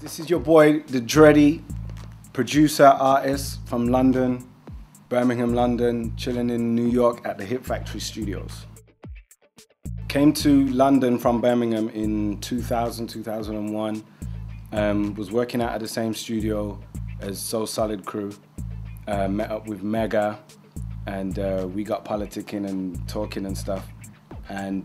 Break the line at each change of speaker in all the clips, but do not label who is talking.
This is your boy, the Dready, producer, artist from London, Birmingham, London, chilling in New York at the Hit Factory Studios. Came to London from Birmingham in 2000, 2001. Was working out at the same studio as So Solid Crew. Met up with Mega, and we got politicking and talking and stuff. And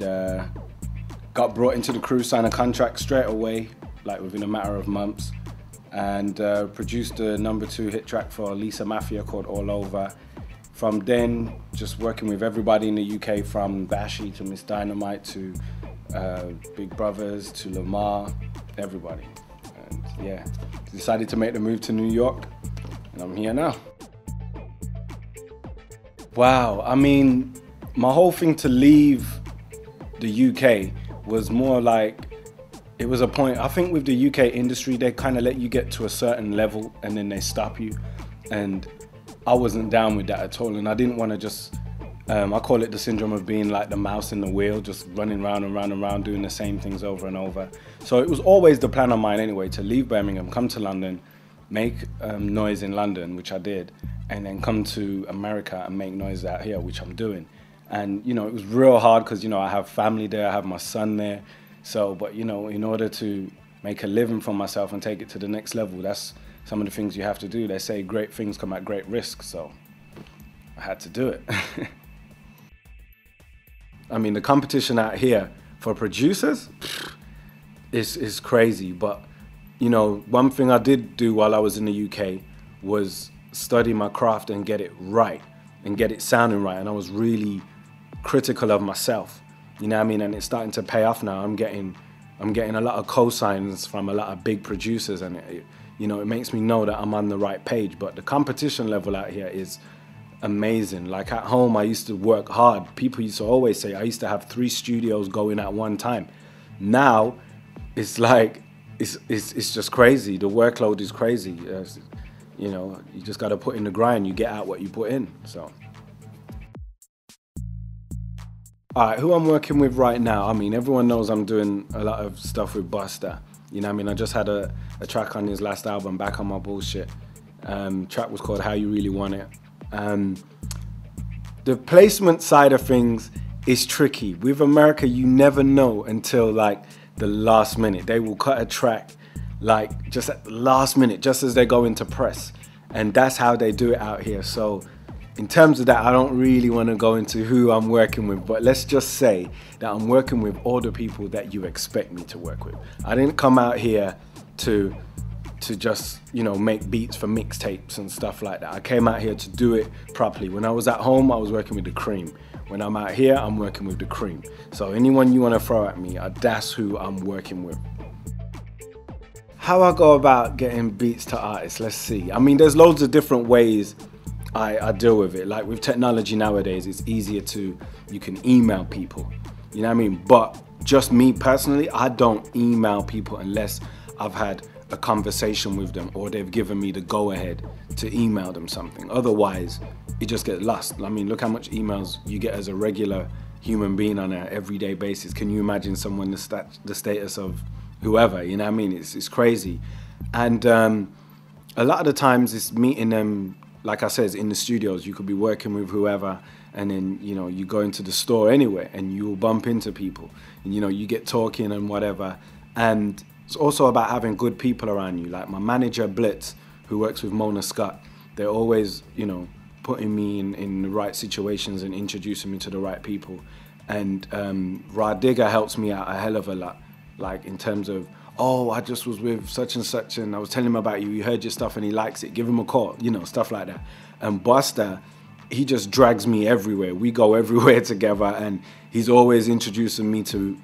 got brought into the crew, signed a contract straight away, like within a matter of months, and produced a #2 hit track for Lisa Mafia called All Over. From then, just working with everybody in the UK, from Bashi to Miss Dynamite to Big Brothers to Lamar, everybody. And yeah, decided to make the move to New York, and I'm here now. Wow, I mean, my whole thing to leave the UK was more like, it was a point, I think with the UK industry, they kind of let you get to a certain level and then they stop you. And I wasn't down with that at all. And I didn't want to just, I call it the syndrome of being like the mouse in the wheel, just running round and round and round, doing the same things over and over. So it was always the plan of mine anyway, to leave Birmingham, come to London, make noise in London, which I did, and then come to America and make noise out here, which I'm doing. And, you know, it was real hard because, you know, I have family there, I have my son there. So, but, you know, in order to make a living for myself and take it to the next level, that's some of the things you have to do. They say great things come at great risk, so I had to do it. I mean, the competition out here for producers is crazy. But, you know, one thing I did do while I was in the UK was study my craft and get it right and get it sounding right. And I was really critical of myself, you know what I mean? And it's starting to pay off now. I'm getting a lot of cosigns from a lot of big producers, and you know, it makes me know that I'm on the right page. But the competition level out here is amazing. Like at home, I used to work hard. People used to always say I used to have 3 studios going at one time. Now, it's like, it's just crazy. The workload is crazy. You know, you just got to put in the grind. You get out what you put in, so. All right, who I'm working with right now, I mean, everyone knows I'm doing a lot of stuff with Busta. You know what I mean? I just had a track on his last album, Back on My Bullshit. Track was called How You Really Want It. The placement side of things is tricky. With America, you never know until like the last minute. They will cut a track like just at the last minute, just as they go into press. And that's how they do it out here. So in terms of that, I don't really want to go into who I'm working with, but let's just say that I'm working with all the people that you expect me to work with. I didn't come out here to just, you know, make beats for mixtapes and stuff like that. I came out here to do it properly. When I was at home, I was working with the cream. When I'm out here, I'm working with the cream. So anyone you want to throw at me, that's who I'm working with. How I go about getting beats to artists, let's see. I mean, there's loads of different ways I deal with it. Like with technology nowadays, it's easier you can email people, you know what I mean? But just me personally, I don't email people unless I've had a conversation with them or they've given me the go ahead to email them something. Otherwise, it just gets lost. I mean, look how much emails you get as a regular human being on an everyday basis. Can you imagine someone the status of whoever, you know what I mean? It's crazy. And a lot of the times it's meeting them, like I said, in the studios. You could be working with whoever, and then, you know, you go into the store anyway and you will bump into people, and, you know, you get talking and whatever. And it's also about having good people around you. Like my manager Blitz, who works with Mona Scott, they're always, you know, putting me in the right situations and introducing me to the right people. And Rod Digger helps me out a hell of a lot, like in terms of, oh, I just was with such and such and I was telling him about you, he heard your stuff and he likes it, give him a call, you know, stuff like that. And Busta, he just drags me everywhere. We go everywhere together, and he's always introducing me to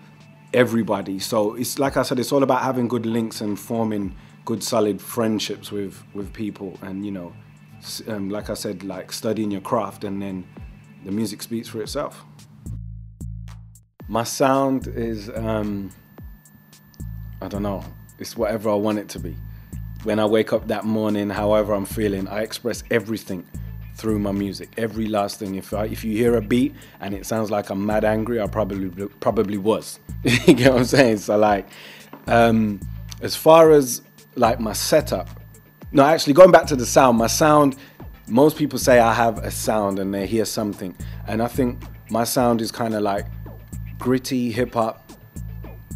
everybody. So it's like I said, it's all about having good links and forming good solid friendships with people, and, you know, like I said, like studying your craft, and then the music speaks for itself. My sound is, I don't know, it's whatever I want it to be. When I wake up that morning, however I'm feeling, I express everything through my music, every last thing. If you hear a beat and it sounds like I'm mad angry, I probably was. You get what I'm saying? So like, as far as like my setup. No, actually, going back to the sound, my sound, most people say I have a sound and they hear something. And I think my sound is kind of like gritty hip hop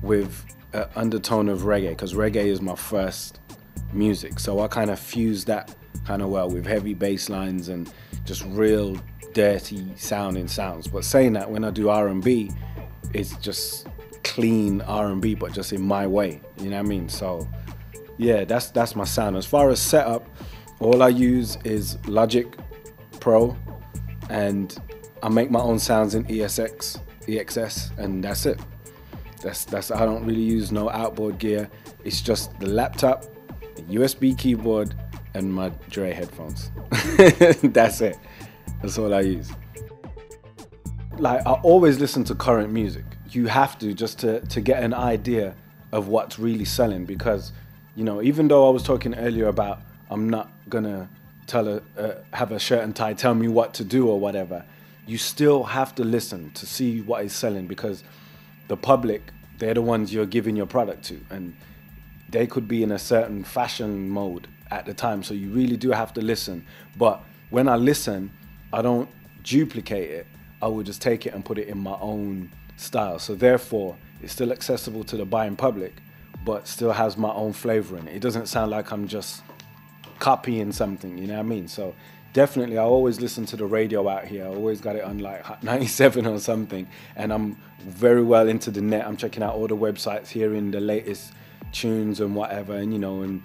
with an undertone of reggae, because reggae is my first music. So I kind of fuse that kind of well with heavy bass lines and just real dirty sounding sounds. But saying that, when I do R&B, it's just clean R&B, but just in my way, you know what I mean? So yeah, that's my sound. As far as setup, all I use is Logic Pro, and I make my own sounds in EXS, and that's it. That's I don't really use no outboard gear. It's just the laptop, the USB keyboard, and my Dre headphones. That's it. That's all I use. Like, I always listen to current music. You have to, just to get an idea of what's really selling, because, you know, even though I was talking earlier about I'm not gonna have a shirt and tie tell me what to do or whatever, you still have to listen to see what is selling, because the public, they're the ones you're giving your product to, and they could be in a certain fashion mode at the time, so you really do have to listen. But when I listen, I don't duplicate it. I will just take it and put it in my own style. So therefore, it's still accessible to the buying public, but still has my own flavor in it. It doesn't sound like I'm just copying something, you know what I mean? So definitely, I always listen to the radio out here. I always got it on like Hot 97 or something, and I'm very well into the net. I'm checking out all the websites, hearing the latest tunes and whatever, and you know, and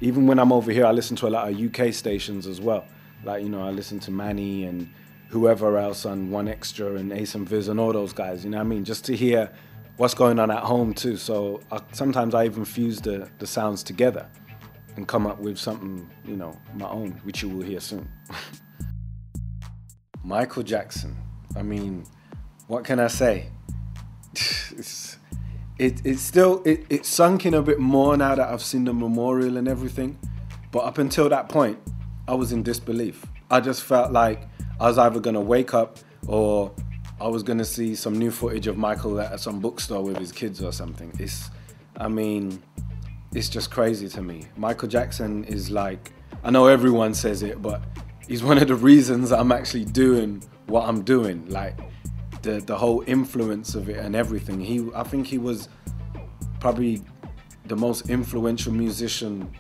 even when I'm over here, I listen to a lot of UK stations as well. Like, you know, I listen to Manny and whoever else on One Extra and Ace and Viz and all those guys, you know what I mean? Just to hear what's going on at home too. So sometimes I even fuse the sounds together and come up with something, you know, my own, which you will hear soon. Michael Jackson. I mean, what can I say? It's still sunk in a bit more now that I've seen the memorial and everything. But up until that point, I was in disbelief. I just felt like I was either gonna wake up or I was gonna see some new footage of Michael at some bookstore with his kids or something. It's just crazy to me. Michael Jackson is like, I know everyone says it, but he's one of the reasons I'm actually doing what I'm doing. Like the whole influence of it and everything. I think he was probably the most influential musician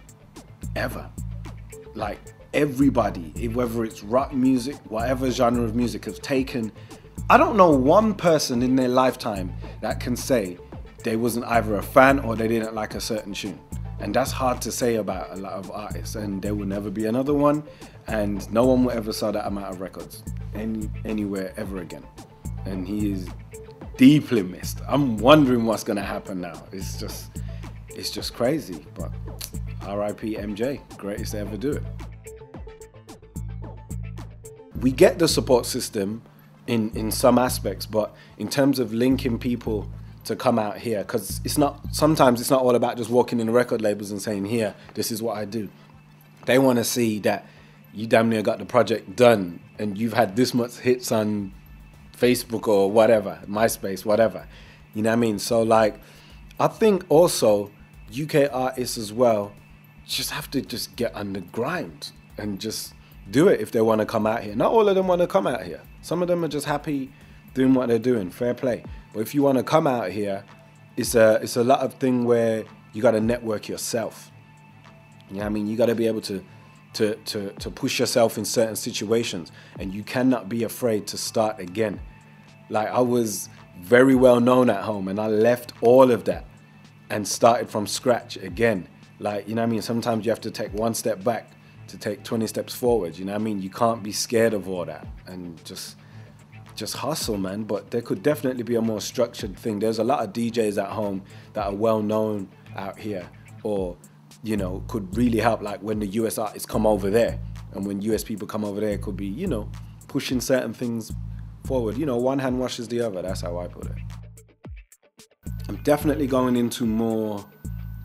ever. Like everybody, whether it's rock music, whatever genre of music, has taken, I don't know one person in their lifetime that can say they wasn't either a fan or they didn't like a certain tune. And that's hard to say about a lot of artists, and there will never be another one, and no one will ever sell that amount of records anywhere ever again. And he is deeply missed. I'm wondering what's gonna happen now. It's just crazy. But R.I.P. MJ, greatest to ever do it. We get the support system in some aspects, but in terms of linking people to come out here, because sometimes it's not all about just walking in the record labels and saying, here, this is what I do. They want to see that you damn near got the project done and you've had this much hits on Facebook or whatever, MySpace, whatever. You know what I mean? So like, I think also UK artists as well just have to just get on the grind and just do it if they want to come out here. Not all of them want to come out here. Some of them are just happy doing what they're doing, fair play. But if you want to come out here, it's a lot of thing where you got to network yourself. You know what I mean? You got to be able to push yourself in certain situations, and you cannot be afraid to start again. Like, I was very well known at home, and I left all of that and started from scratch again. Like, you know what I mean? Sometimes you have to take one step back to take 20 steps forward. You know what I mean? You can't be scared of all that and just hustle, man. But there could definitely be a more structured thing. There's a lot of DJs at home that are well known out here, or, you know, could really help, like when the US artists come over there, and when US people come over there, it could be, you know, pushing certain things forward. You know, one hand washes the other. That's how I put it. I'm definitely going into more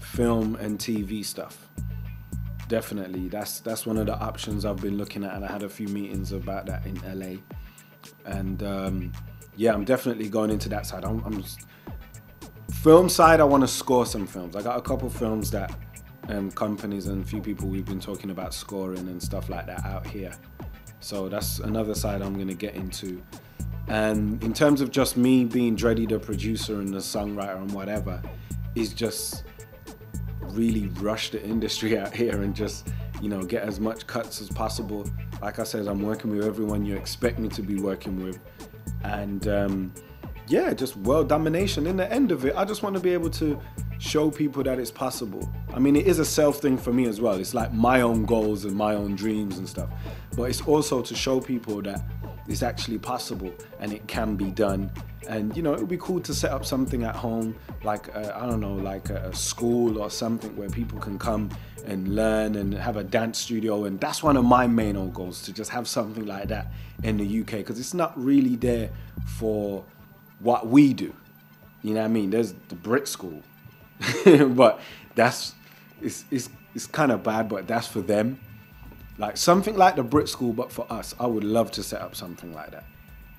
film and TV stuff. Definitely, that's one of the options I've been looking at, and I had a few meetings about that in LA. And yeah, I'm definitely going into that side. Film side, I want to score some films. I got a couple films that companies and a few people we've been talking about scoring and stuff like that out here. So that's another side I'm going to get into. And in terms of just me being Dreddy the producer and the songwriter and whatever, is just really rush the industry out here and just, you know, get as much cuts as possible. Like I said, I'm working with everyone you expect me to be working with. And yeah, just world domination. In the end of it, I just want to be able to show people that it's possible. I mean, it is a self thing for me as well. It's like my own goals and my own dreams and stuff. But it's also to show people that it's actually possible and it can be done. And, you know, it would be cool to set up something at home, like, I don't know, like a school or something where people can come and learn and have a dance studio. And that's one of my main old goals, to just have something like that in the UK, because it's not really there for what we do. You know what I mean? There's the Brit school, but it's kind of bad, but that's for them. Like something like the Brit school, but for us, I would love to set up something like that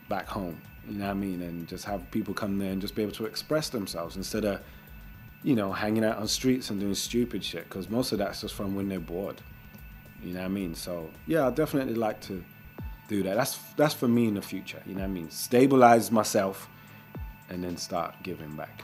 back home. You know what I mean? And just have people come there and just be able to express themselves instead of, you know, hanging out on streets and doing stupid shit, because most of that's just from when they're bored. You know what I mean? So yeah, I'd definitely like to do that. That's for me in the future. You know what I mean? Stabilize myself and then start giving back.